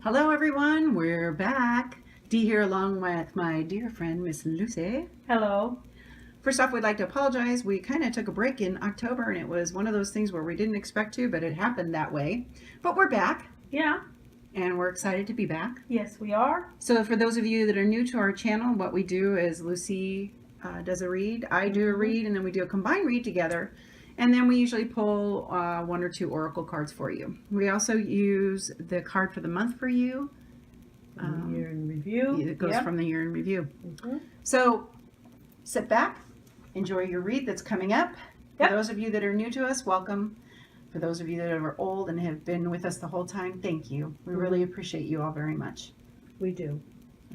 Hello everyone, we're back. Dee here along with my dear friend Miss Lucy. Hello. First off, we'd like to apologize. We kind of took a break in October and it was one of those things where we didn't expect to, but it happened that way. But we're back Yeah. and we're excited to be back. Yes, we are. So for those of you that are new to our channel, what we do is Lucy does a read, I do a read, and then we do a combined read together. And then we usually pull one or two oracle cards for you. We also use the card for the month for you. Year in review. It goes from the year in review. Mm-hmm. So sit back, enjoy your read that's coming up. Yep. For those of you that are new to us, welcome. For those of you that are old and have been with us the whole time, thank you. We really appreciate you all very much. We do.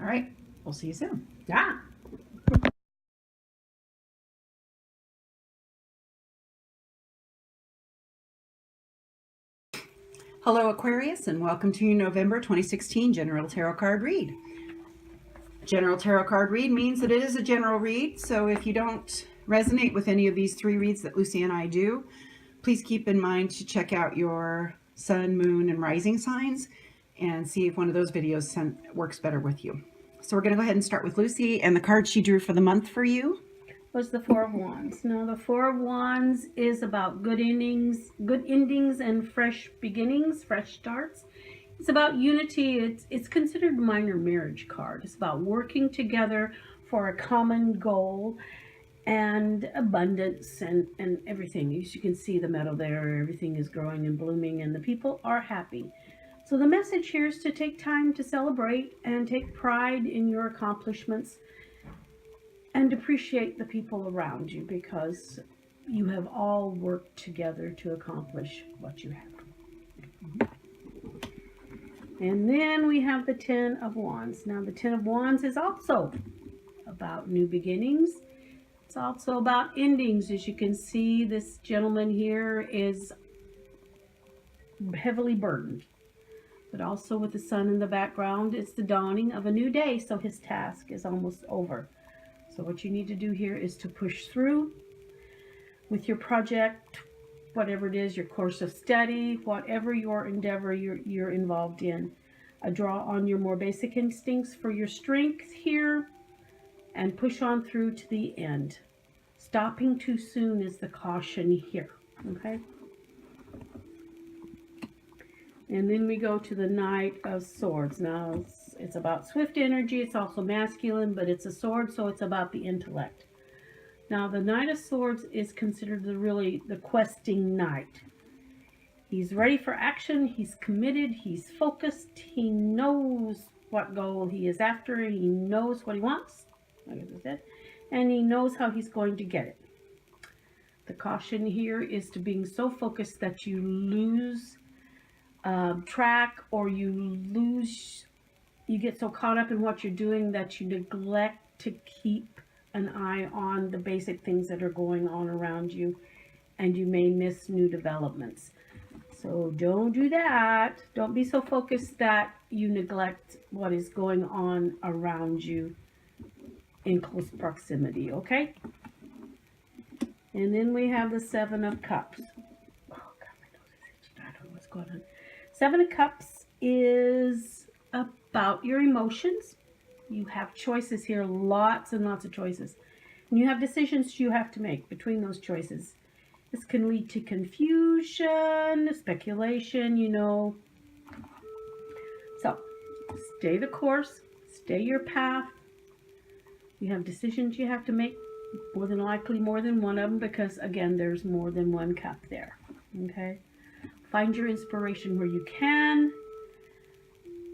All right, we'll see you soon. Yeah. Hello Aquarius and welcome to your November 2016 General Tarot Card Read. General Tarot Card Read means that it is a general read, so if you don't resonate with any of these three reads that Lucy and I do, please keep in mind to check out your sun, moon, and rising signs and see if one of those videos works better with you. So we're going to go ahead and start with Lucy, and the card she drew for the month for you was the Four of Wands. Now, the Four of Wands is about good endings and fresh beginnings, fresh starts. It's about unity. It's considered a minor marriage card. It's about working together for a common goal and abundance and everything. As you can see the meadow there, everything is growing and blooming and the people are happy. So the message here is to take time to celebrate and take pride in your accomplishments and appreciate the people around you, because you have all worked together to accomplish what you have. And then we have the Ten of Wands. Now the Ten of Wands is also about new beginnings. It's also about endings. As you can see, this gentleman here is heavily burdened. But also with the sun in the background, it's the dawning of a new day, so his task is almost over. So what you need to do here is to push through with your project, whatever it is, your course of study, whatever your endeavor you're involved in. Draw on your more basic instincts for your strength here and push on through to the end. Stopping too soon is the caution here, okay? And then we go to the Knight of Swords. Now, it's about swift energy. It's also masculine, but it's a sword, so it's about the intellect. Now, the Knight of Swords is considered really the questing knight. He's ready for action. He's committed. He's focused. He knows what goal he is after. He knows what he wants, like I said, and he knows how he's going to get it. The caution here is to being so focused that you lose track, or you get so caught up in what you're doing that you neglect to keep an eye on the basic things that are going on around you, and you may miss new developments. So don't do that. Don't be so focused that you neglect what is going on around you in close proximity, okay? And then we have the Seven of Cups. Oh God, my nose is itching. I don't know what's going on. Seven of Cups is about your emotions. You have choices here, lots and lots of choices. And you have decisions you have to make between those choices. This can lead to confusion, speculation, you know. So, stay the course, stay your path. You have decisions you have to make, more than likely more than one of them, because again, there's more than one cup there, okay? Find your inspiration where you can.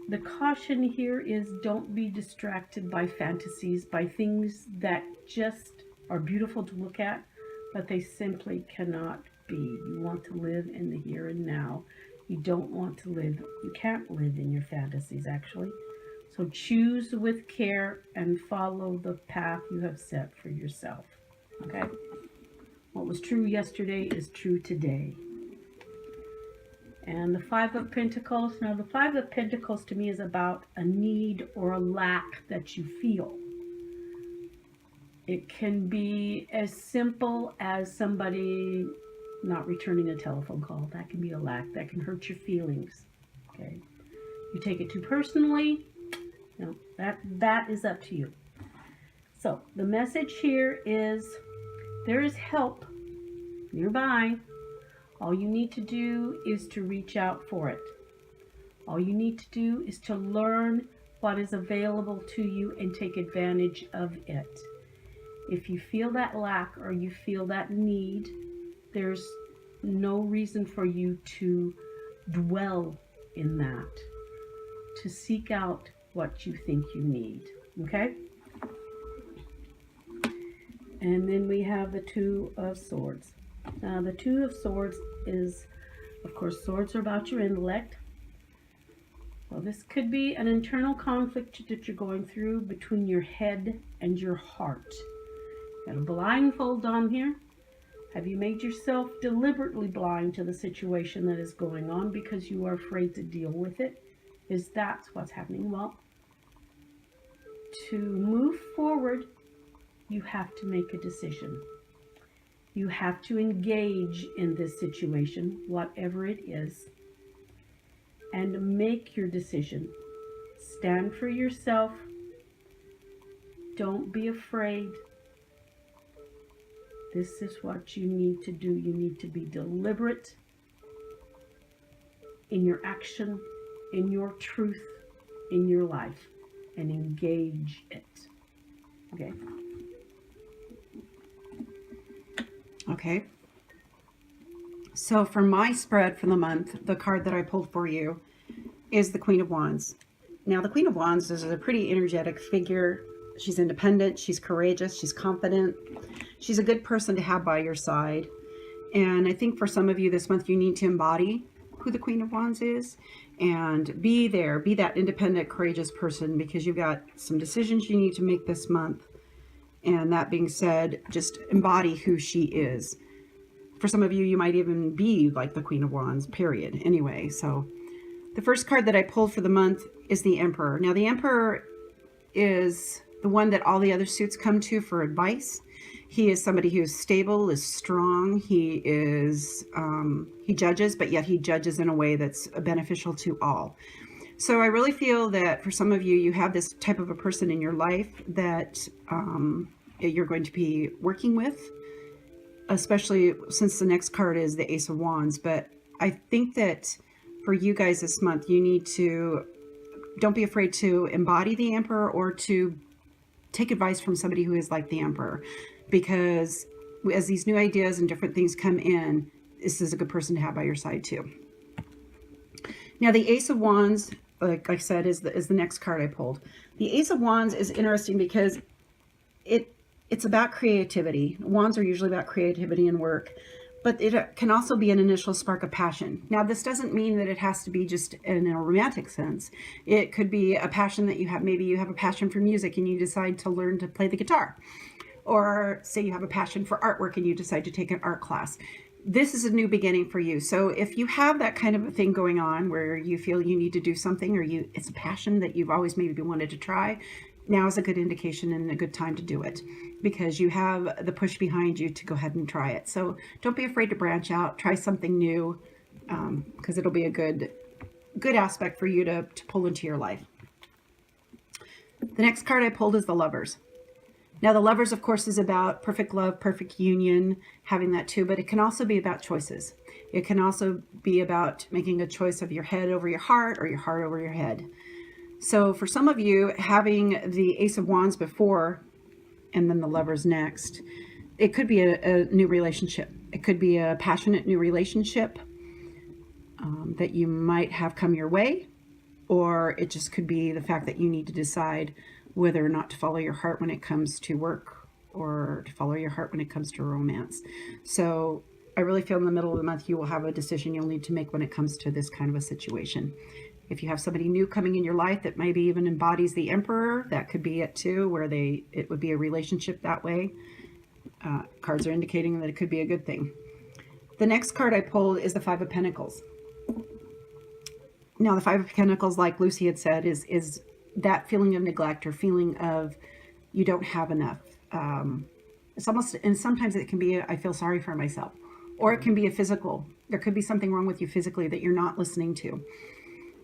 The caution here is don't be distracted by fantasies, by things that just are beautiful to look at, but they simply cannot be. You want to live in the here and now. You don't want to live, you can't live in your fantasies actually. So choose with care and follow the path you have set for yourself, okay? What was true yesterday is true today. And the Five of Pentacles. Now, the Five of Pentacles to me is about a need or a lack that you feel. It can be as simple as somebody not returning a telephone call. That can be a lack. That can hurt your feelings. Okay. You take it too personally, no, that is up to you. So the message here is there is help nearby. All you need to do is to reach out for it. All you need to do is to learn what is available to you and take advantage of it. If you feel that lack or you feel that need, there's no reason for you to dwell in that, to seek out what you think you need. Okay? And then we have the Two of Swords. Now, the Two of Swords is, of course, swords are about your intellect. Well, this could be an internal conflict that you're going through between your head and your heart. Got a blindfold on here. Have you made yourself deliberately blind to the situation that is going on because you are afraid to deal with it? Is that what's happening? Well, to move forward, you have to make a decision. You have to engage in this situation, whatever it is, and make your decision. Stand for yourself. Don't be afraid. This is what you need to do. You need to be deliberate in your action, in your truth, in your life, and engage it. Okay? Okay. So for my spread for the month, the card that I pulled for you is the Queen of Wands. Now, the Queen of Wands is a pretty energetic figure. She's independent, she's courageous, she's confident. She's a good person to have by your side. And I think for some of you this month, you need to embody who the Queen of Wands is and be there, be that independent, courageous person, because you've got some decisions you need to make this month. And that being said, just embody who she is. For some of you, you might even be like the Queen of Wands, period. Anyway, so the first card that I pulled for the month is the Emperor. Now, the Emperor is the one that all the other suits come to for advice. He is somebody who is stable, is strong. He is, he judges, but yet he judges in a way that's beneficial to all. So I really feel that for some of you, you have this type of a person in your life that you're going to be working with, especially since the next card is the Ace of Wands. But I think that for you guys this month, you need to, don't be afraid to embody the Emperor or to take advice from somebody who is like the Emperor, because as these new ideas and different things come in, this is a good person to have by your side too. Now, the Ace of Wands, like I said, is the next card I pulled. The Ace of Wands is interesting because it's about creativity. Wands are usually about creativity and work, but it can also be an initial spark of passion. Now, this doesn't mean that it has to be just in a romantic sense. It could be a passion that you have. Maybe you have a passion for music and you decide to learn to play the guitar. Or say you have a passion for artwork and you decide to take an art class. This is a new beginning for you. So if you have that kind of a thing going on where you feel you need to do something, or it's a passion that you've always maybe wanted to try, now is a good indication and a good time to do it, because you have the push behind you to go ahead and try it. So don't be afraid to branch out, try something new, because it'll be a good aspect for you to pull into your life. The next card I pulled is the Lovers. Now, the Lovers, of course, is about perfect love, perfect union, having that too, but it can also be about choices. It can also be about making a choice of your head over your heart or your heart over your head. So for some of you, having the Ace of Wands before and then the Lovers next, it could be a new relationship. It could be a passionate new relationship that you might have come your way, or it just could be the fact that you need to decide whether or not to follow your heart when it comes to work or to follow your heart when it comes to romance. So I really feel in the middle of the month, you will have a decision you'll need to make when it comes to this kind of a situation. If you have somebody new coming in your life that maybe even embodies the Emperor, that could be it too, where it would be a relationship that way. Cards are indicating that it could be a good thing. The next card I pulled is the Five of Pentacles. Now, the Five of Pentacles, like Lucy had said, is that feeling of neglect or feeling of you don't have enough. It's almost, and sometimes it can be, I feel sorry for myself, or it can be a physical. There could be something wrong with you physically that you're not listening to.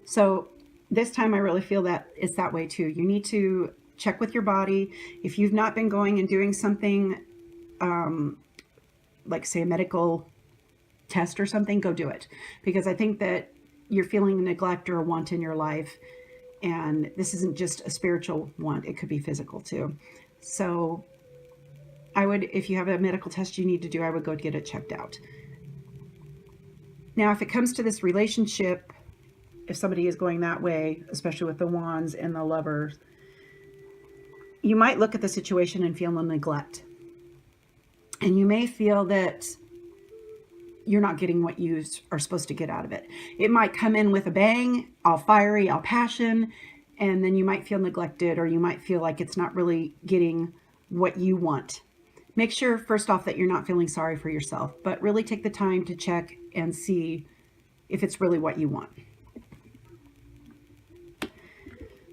So this time I really feel that it's that way too. You need to check with your body. If you've not been going and doing something, like say a medical test or something, go do it. Because I think that you're feeling neglect or a want in your life. And this isn't just a spiritual want, it could be physical too. So I would, if you have a medical test you need to do, I would go get it checked out. Now, if it comes to this relationship, if somebody is going that way, especially with the wands and the lovers, you might look at the situation and feel the neglect. And you may feel that you're not getting what you are supposed to get out of it. It might come in with a bang, all fiery, all passion, and then you might feel neglected, or you might feel like it's not really getting what you want. Make sure, first off, that you're not feeling sorry for yourself, but really take the time to check and see if it's really what you want.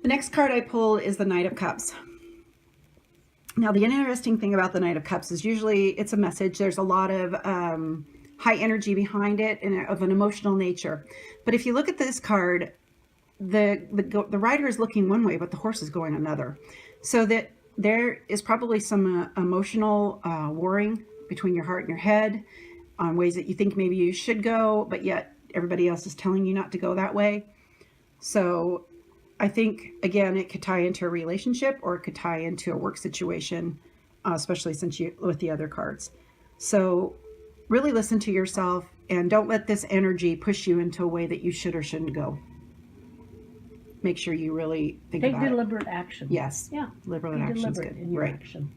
The next card I pull is the Knight of Cups. Now, the interesting thing about the Knight of Cups is usually it's a message. There's a lot of high energy behind it and of an emotional nature. But if you look at this card, the rider is looking one way, but the horse is going another. So that there is probably some emotional warring between your heart and your head on ways that you think maybe you should go, but yet everybody else is telling you not to go that way. So I think, again, it could tie into a relationship, or it could tie into a work situation, especially since you with the other cards. So really listen to yourself and don't let this energy push you into a way that you should or shouldn't go. Make sure you really think about it. Take deliberate action. Yes. Yeah. Deliberate action is good. In your Right. action.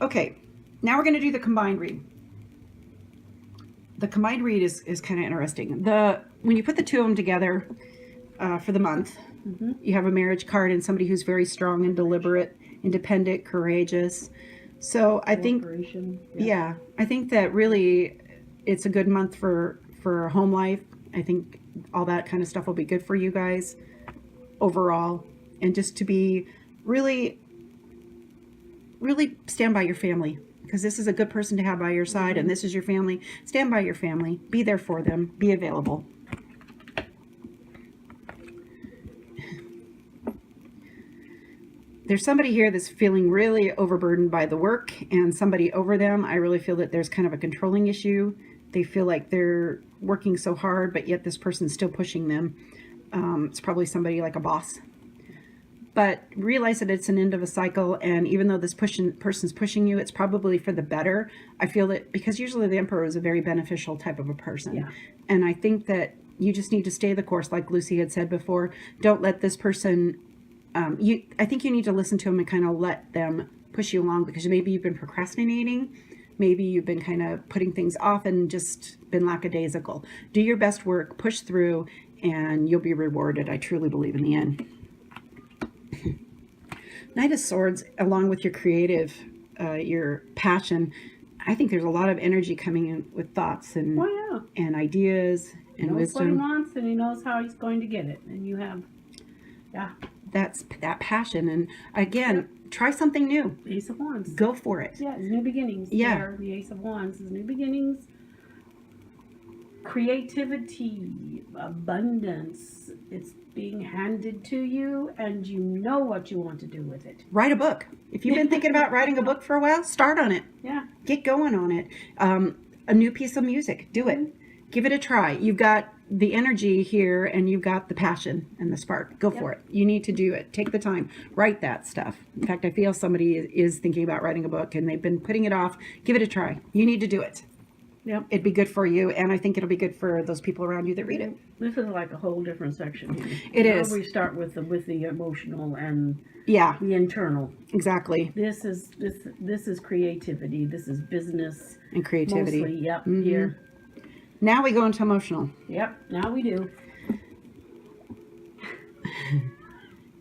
Okay. Now we're going to do the combined read. The combined read is kind of interesting. When you put the two of them together for the month, you have a marriage card and somebody who's very strong and deliberate, independent, courageous. So I think, yeah, I think that really it's a good month for home life. I think all that kind of stuff will be good for you guys overall. And just to be really, really stand by your family, because this is a good person to have by your side, and this is your family. Stand by your family. Be there for them. Be available. There's somebody here that's feeling really overburdened by the work and somebody over them. I really feel that there's kind of a controlling issue. They feel like they're working so hard, but yet this person's still pushing them. It's probably somebody like a boss. But realize that it's an end of a cycle, and even though this person's pushing you, it's probably for the better. I feel that because usually the Emperor is a very beneficial type of a person. Yeah. And I think that you just need to stay the course, like Lucy had said before. Don't let this person... I think you need to listen to them and kind of let them push you along, because maybe you've been procrastinating. Maybe you've been kind of putting things off and just been lackadaisical. Do your best work, push through, and you'll be rewarded. I truly believe in the end. Knight of Swords, along with your creative, your passion, I think there's a lot of energy coming in with thoughts and and ideas and wisdom. He knows what he wants, and he knows how he's going to get it. And you have, that's that passion. And again, try something new. Ace of Wands. Go for it. Yeah, it's new beginnings. Yeah. There, the Ace of Wands is new beginnings. Creativity, abundance. It's being handed to you, and you know what you want to do with it. Write a book. If you've been thinking about writing a book for a while, start on it. Yeah. Get going on it. A new piece of music. Do it. Give it a try. You've got the energy here, and you've got the passion and the spark. Go for it. You need to do it. Take the time. Write that stuff. In fact, I feel somebody is thinking about writing a book, and they've been putting it off. Give it a try. You need to do it. Yep. It'd be good for you, and I think it'll be good for those people around you that read it. This is like a whole different section here. It now is. We start with the emotional and Yeah, the internal. exactly. This is creativity. This is business And creativity. mostly. Yep. Mhm. Here. Now we go into emotional. Yep. Now we do.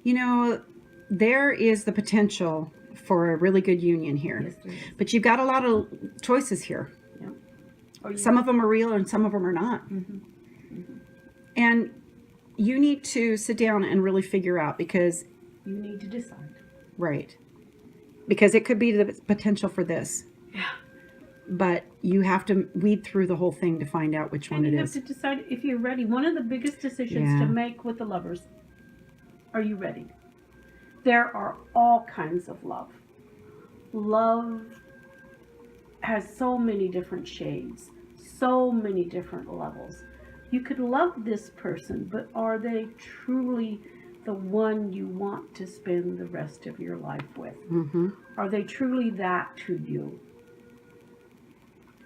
You know, there is the potential for a really good union here. Yes, there is. But you've got a lot of choices here. Yep. Oh, Some of them are real and some of them are not. And you need to sit down and really figure out, because, you need to decide. right, because it could be the potential for this. Yeah. but you have to weed through the whole thing to find out which one And it you have is. to decide if you're ready. One of the biggest decisions Yeah. to make with the lovers, are you ready? There are all kinds of love. Love has so many different shades, so many different levels. You could love this person, but are they truly the one you want to spend the rest of your life with? Mm-hmm. Are they truly that to you?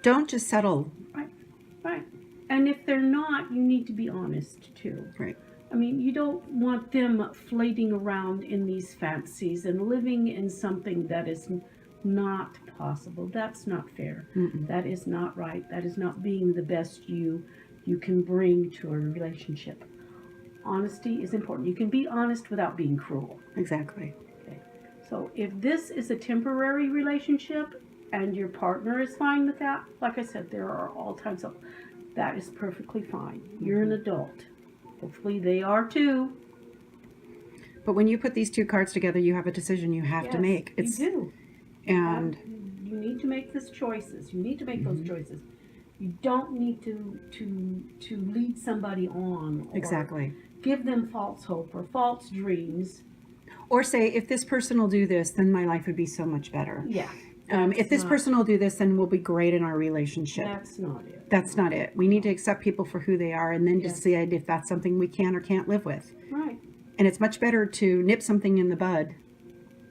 Don't just settle. Right. And if they're not, you need to be honest too. Right. I mean, you don't want them floating around in these fantasies and living in something that is not possible. That's not fair. Mm-mm. That is not right. That is not being the best you can bring to a relationship. Honesty is important. You can be honest without being cruel. Exactly. Okay. So if this is a temporary relationship and your partner is fine with that, like I said, there are all types of, that is perfectly fine. You're an adult. Hopefully they are too. But when you put these two cards together, you have a decision you have to make. You do. And you need to make those choices. You need to make those choices. You don't need to lead somebody on. Or exactly. give them false hope or false dreams. Or say, if this person will do this, then my life would be so much better. Yeah. If this person will do this, then we'll be great in our relationship. That's not it. That's not it. We need to accept people for who they are and then decide if that's something we can or can't live with. Right. And it's much better to nip something in the bud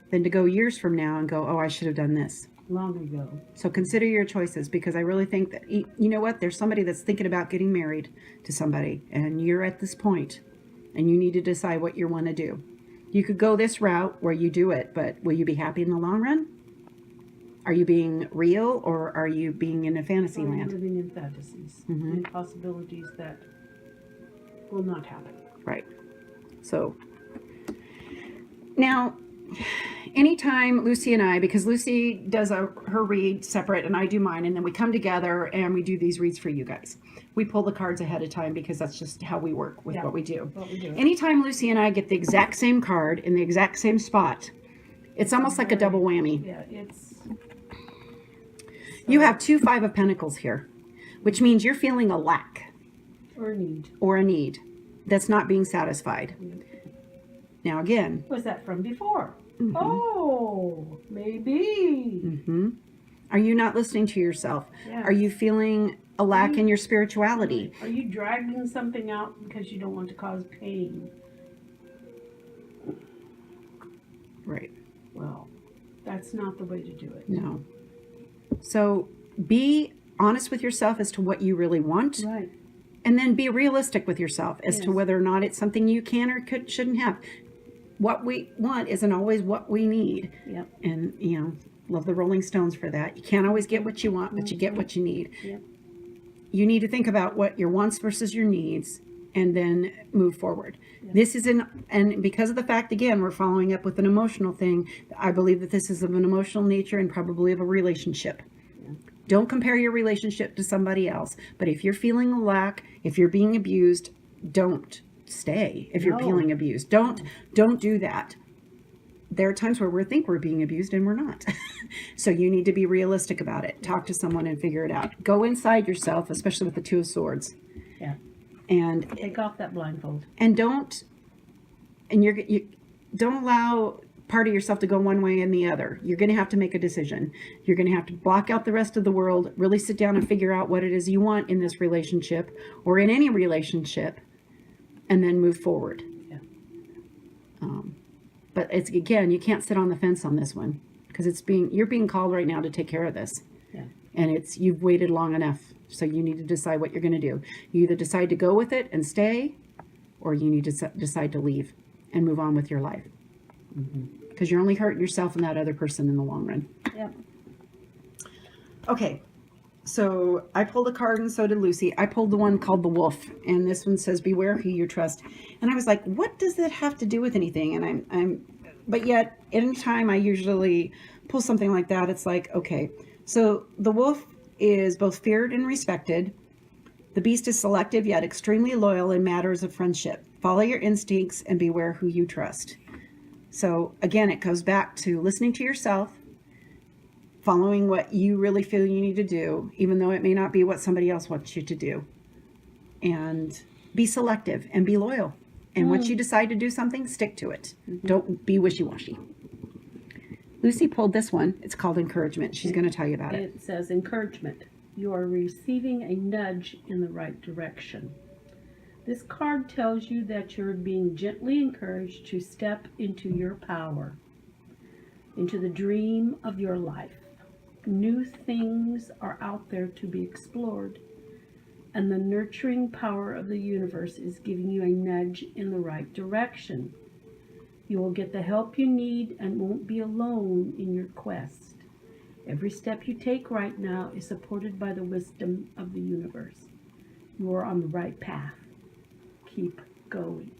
than to go years from now and go, oh, I should have done this. Long ago. So consider your choices, because I really think that, you know what, there's somebody that's thinking about getting married to somebody, and you're at this point, and you need to decide what you want to do. You could go this route where you do it, but will you be happy in the long run? Are you being real, or are you being in a fantasy Or land? living in fantasies and possibilities that will not happen. Right. So now, anytime Lucy and I, because Lucy does her read separate and I do mine, and then we come together and we do these reads for you guys. We pull the cards ahead of time because that's just how we work with what we do. Anytime Lucy and I get the exact same card in the exact same spot, it's almost like a double whammy. Yeah, it's... You have 2 5 of Pentacles here, which means you're feeling a lack. Or a need. Or a need that's not being satisfied. Now again. Was that from before? Oh, maybe. Are you not listening to yourself? Yes. Are you feeling a lack in your spirituality? Are you dragging something out because you don't want to cause pain? Right. Well, that's not the way to do it. No. So be honest with yourself as to what you really want. Right. And then be realistic with yourself as to whether or not it's something you can or shouldn't have. What we want isn't always what we need. Yep. And, you know, love the Rolling Stones for that. You can't always get what you want, but you get what you need. Yep. You need to think about what your wants versus your needs and then move forward. Yep. This is and because of the fact, again, we're following up with an emotional thing, I believe that this is of an emotional nature and probably of a relationship. Don't compare your relationship to somebody else. But if you're feeling a lack, if you're being abused, don't stay. If you're feeling abused, don't do that. There are times where we think we're being abused and we're not. So you need to be realistic about it. Talk to someone and figure it out. Go inside yourself, especially with the 2 of Swords. Yeah. And take off that blindfold. And don't allow part of yourself to go one way and the other. You're going to have to make a decision. You're going to have to block out the rest of the world, really sit down and figure out what it is you want in this relationship or in any relationship, and then move forward. Yeah. But it's, again, you can't sit on the fence on this one, because you're being called right now to take care of this. Yeah. And you've waited long enough. So you need to decide what you're going to do. You either decide to go with it and stay, or you need to decide to leave and move on with your life. Because you're only hurting yourself and that other person in the long run. Yeah. Okay. So I pulled a card and so did Lucy. I pulled the one called the Wolf, and this one says, beware who you trust. And I was like, what does that have to do with anything? And but yet anytime I usually pull something like that, it's like, okay, so the wolf is both feared and respected. The beast is selective yet extremely loyal in matters of friendship. Follow your instincts and beware who you trust. So again, it goes back to listening to yourself following what you really feel you need to do, even though it may not be what somebody else wants you to do. And be selective and be loyal. And once you decide to do something, stick to it. Don't be wishy-washy. Lucy pulled this one. It's called encouragement. She's going to tell you about it. It says encouragement. You are receiving a nudge in the right direction. This card tells you that you're being gently encouraged to step into your power, into the dream of your life. New things are out there to be explored, and the nurturing power of the universe is giving you a nudge in the right direction. You will get the help you need and won't be alone in your quest. Every step you take right now is supported by the wisdom of the universe. You are on the right path. Keep going.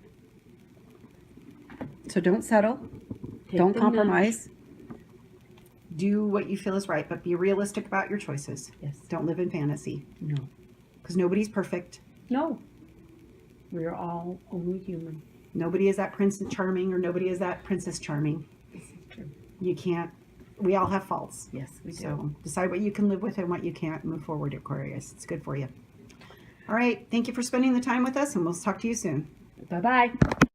So don't settle. Take Don't the compromise. Do what you feel is right, but be realistic about your choices. Yes. Don't live in fantasy, No. because nobody's perfect. No. We are all only human. Nobody is that Prince Charming or nobody is that Princess Charming. This is true. You can't. We all have faults. Yes, we do. So decide what you can live with and what you can't. Move forward, Aquarius. It's good for you. All right. Thank you for spending the time with us, and we'll talk to you soon. Bye-bye.